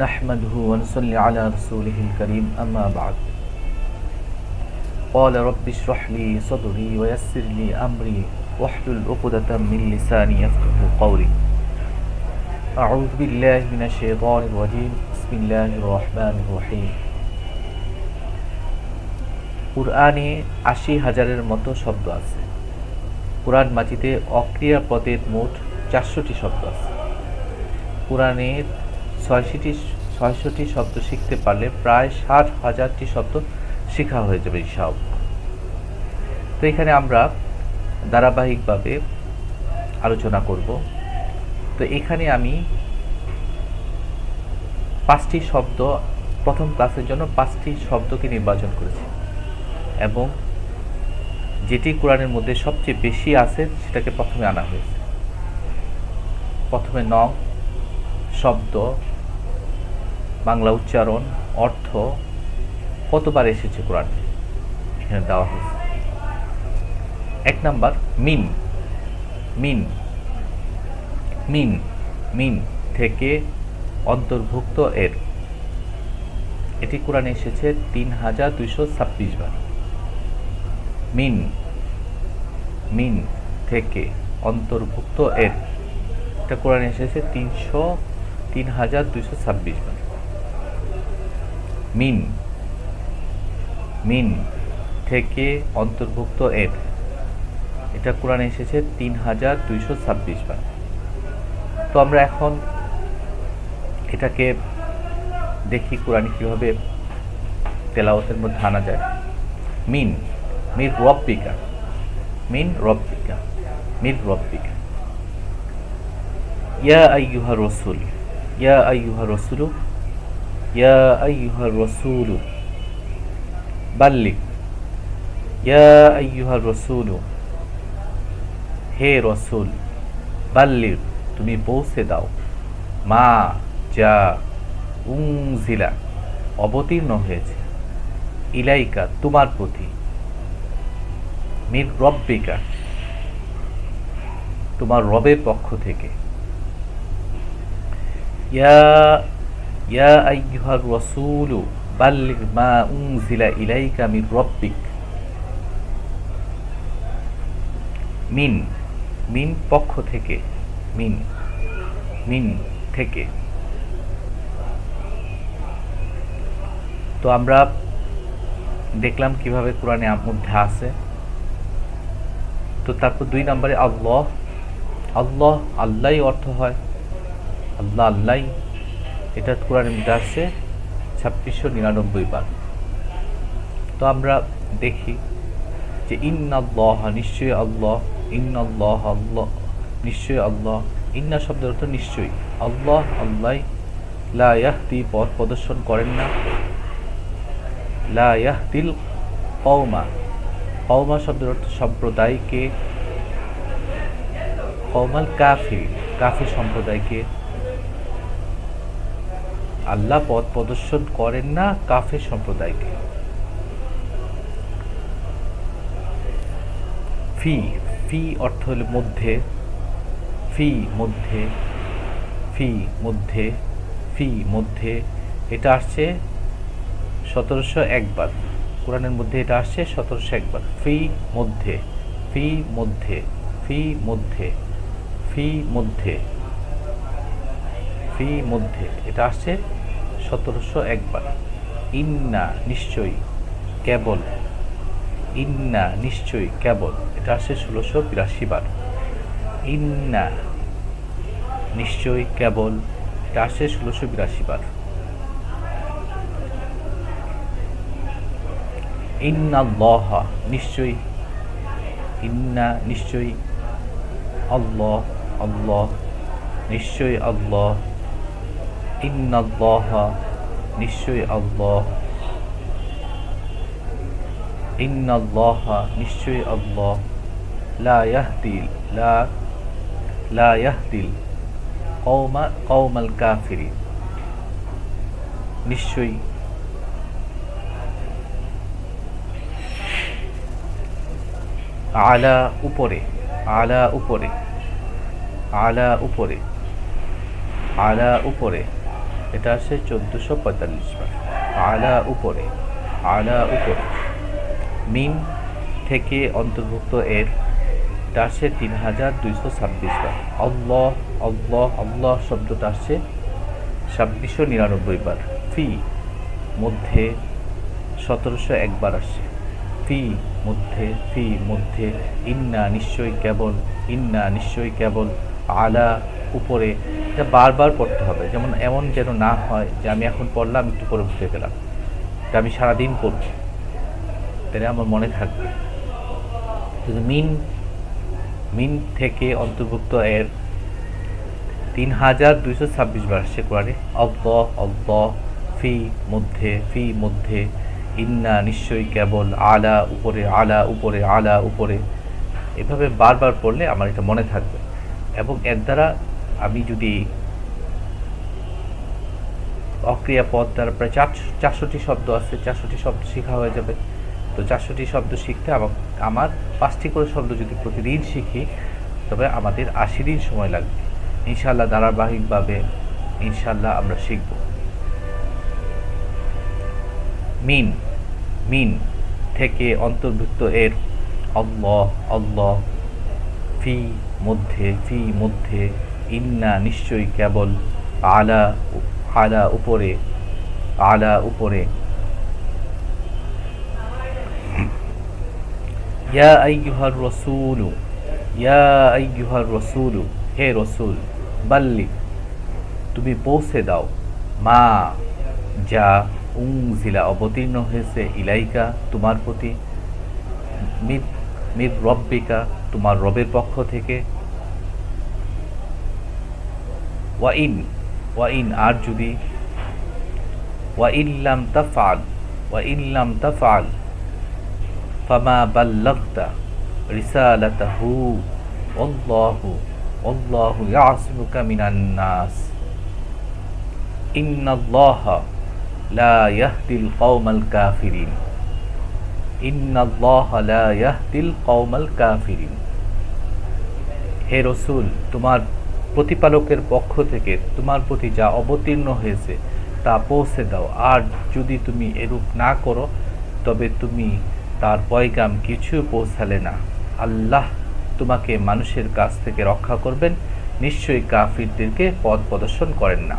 نحمده ونصلي على رسوله الكريم أما بعد قال رب اشرح لي صدري ويسر لي أمري واحلل عقدة من لساني يفقهوا قولي أعوذ بالله من الشيطان الرجيم بسم الله الرحمن الرحيم কুরআনে ৮০,০০০-এর মতো শব্দ আছে। কুরআন মাজিদে অক্রিয়া পদের মোট ৪০০টি শব্দ আছে। কুরআনের ৬৬টি শব্দ শিখতে পারলে প্রায় ৬০,০০০টি শব্দ শেখা হয়ে যাবে ইনশাআল্লাহ। তো এখানে আমরা ধারাবাহিকভাবে আলোচনা করব। তো এখানে আমি ৫টি শব্দ, প্রথম ক্লাসের জন্য ৫টি শব্দকে নির্বাচন করেছি এবং যেটি কোরআনের মধ্যে সবচেয়ে বেশি আছে সেটাকে প্রথমে আনা হয়েছে। প্রথমে নং, শব্দ, বাংলা উচ্চারণ, অর্থ, কতবার এসেছে কোরআনে এখানে দেওয়া হয়েছে। ১ নাম্বার মিন। মিন মিন মিন থেকে অন্তর্ভুক্ত এর, এটি কোরআনে এসেছে ৩,২২৬ বার। মিন মিন থেকে অন্তর্ভুক্ত এর, এটা কোরআনে এসেছে ৩,২২৬ বার। মিন মিন থেকে অন্তর্ভুক্ত এর, এটা কোরআনে এসেছে ৩,২২৬ বার। তো আমরা এখন এটাকে দেখি কোরআনে কীভাবে তেলাওয়াতের মধ্যে আনা যায়। মিন মির রব্বিকা, মিন রব্বিকা, মির রব্বিকা। ইয়া আইয়ুহা রাসূল, ইয়া আইয়ুহা রাসূলু, ইয়া আইয়ুহা রাসূলু বাল্লিগ, ইয়া আইয়ুহা রাসূলু, হে রাসূল, বাল্লিগ তুমি পৌঁছে দাও, মা যা উনজিলা অবতীর্ণ হয়েছে, ইলাইকা তোমার প্রতি, মির রব্বিকা তোমার রবের পক্ষ থেকে, ইয়া আইয়ুহার রাসূলু বাল্লিগ মা উনজিলা ইলাইকা মির রব্বিক। মিন মিন পক্ষ থেকে, মিন মিন থেকে। তো আমরা দেখলাম কিভাবে কোরআনে মধ্যে আছে। তো তারপর ২ নম্বরে আল্লাহ। আল্লাহ আল্লাহ অর্থ হয়, আল্লাহ আল্লাহ, এটা কোরআনের মধ্যে আছে ২৬৯৯ বার। তো আমরা দেখি যে ইন্নাল্লাহ নিশ্চয়ই আল্লাহ, ইন্নাল্লাহ আল্লাহ নিশ্চয়ই আল্লাহ, ইন্না শব্দের অর্থ নিশ্চয়ই, আল্লাহ আল্লাহ, লা ইয়াহদি পথ প্রদর্শন করেন না, লা ইয়াহদিল কওমা, কওমা শব্দের অর্থ সম্প্রদায়কে, কওমাল কাফির, কাফির সম্প্রদায়কে, আল্লাহ পথ প্রদর্শন করেন না কাফির সম্প্রদায়কে। ফি ফি অর্থ হল মধ্যে, ফি মধ্যে, ফি মধ্যে, ফি মধ্যে, এটা আসছে ১৭০১ বার। কোরআনের মধ্যে এটা আসছে ১৭০১ বার। ফি মধ্যে, ফি মধ্যে, ফি মধ্যে, ফি মধ্যে, ফি মধ্যে, এটা আসছে ১৭০১ বার। ইন্না নিশ্চয়ই, কেবল, ইন্না নিশ্চয়ই কেবল, এটা আসছে ১৬৮২ বার। ইন্না নিশ্চয়ই কেবল, এটা আসছে ১৬৮২ বার। ইন্নাল্লাহ নিশ্চয়ই, ইন্না নিশ্চয়ই, আল্লাহ আল্লাহ নিশ্চয়ই আল্লাহ, ইন্নাল্লাহ নিশ্চয়ই আল্লাহ, ইন্নাল্লাহ নিশ্চয়ই আল্লাহ, লা ইয়াহদিল লা ইয়াহদিল কওমাল কাফিরিন নিশ্চয়ই। আলা উপরে, আলা উপরে, আলা উপরে, আলা উপরে, এটা আসে 1445 বার। আলা উপরে, আলা উপরে। মিন থেকে অন্তর্ভুক্ত এর, এটা আসে 3226 বার। আল্লাহ, আল্লাহ, আল্লাহ শব্দটা আসছে 2699 বার। ফি মধ্যে 1701 বার আসছে। ফি মধ্যে, ফি মধ্যে। ইন্না নিশ্চয়ই কেবল, ইন্না নিশ্চয়ই কেবল। আলা উপরে। এটা বারবার পড়তে হবে, যেমন এমন যেন না হয় যে আমি এখন পড়লাম একটু পরে ভুলে গেলাম। এটা আমি সারাদিন পড়ব, তাহলে আমার মনে থাকবে। কিন্তু মিন, মিন থেকে অন্তর্ভুক্ত এর 3226 বার আসছে কোরআনে। আল্লাহ, আল্লাহ। ফি মধ্যে, ফি মধ্যে। ইন্না নিশ্চয়ই কেবল। আলা উপরে, আলা উপরে, আলা উপরে। এভাবে বারবার পড়লে আমার এটা মনে থাকবে, এবং এর দ্বারা আমি যদি অক্রিয়া পদ দ্বারা প্রায় 400টি শব্দ আছে, 400টি শব্দ শেখা হয়ে যাবে। তো 400টি শব্দ শিখতে আমার 5টি করে শব্দ যদি প্রতিদিন শিখি, তবে আমাদের 80 দিন সময় লাগবে। ইনশাআল্লাহ ধারাবাহিকভাবে ইনশাআল্লাহ আমরা শিখব। মিন, মিন থেকে অন্তর্ভুক্ত এর আল্লাহ, আল্লাহ। ফি মধ্যে, ফি মধ্যে। ইন্না নিশ্চয়ই কেবল। আলা, আলা উপরে, আলা উপরে। ইয়া আইয়ুহার রাসূলু, ইয়া আইয়ুহার রাসূলু, হে রাসূল। বাল্লিগ, তুমি পৌঁছে দাও। মা, যা। উনজিলা, অবতীর্ণ হয়েছে। ইলাইকা, তোমার প্রতি। মির রব্বিকা, তোমার রবের পক্ষ থেকে। ওয়াইন, ওয়াইন আর যদি। ওয়াইল্লাম তাফআল, ওয়াইল্লাম তাফআল ফামা বাল্লাগতা রিসালাতাহু আল্লাহু, আল্লাহু ইয়াসিমুকা মিনান নাস। ইন্নাল্লাহা লা ইয়াহদিল কওমাল কাফিরিন, ইন্নাল্লাহা লা ইয়াহদিল কওমাল কাফিরিন। হে রাসূল, তোমার প্রতিপালকের পক্ষ থেকে তোমার প্রতি যা অবতীর্ণ হয়েছে তা পৌঁছে দাও। আর যদি তুমি এরূপ না করো, তবে তুমি তার পয়গাম কিছু পৌঁছালে না। আল্লাহ তোমাকে মানুষের কাছ থেকে রক্ষা করবেন, নিশ্চয়ই কাফিরদেরকে পথ প্রদর্শন করেন না।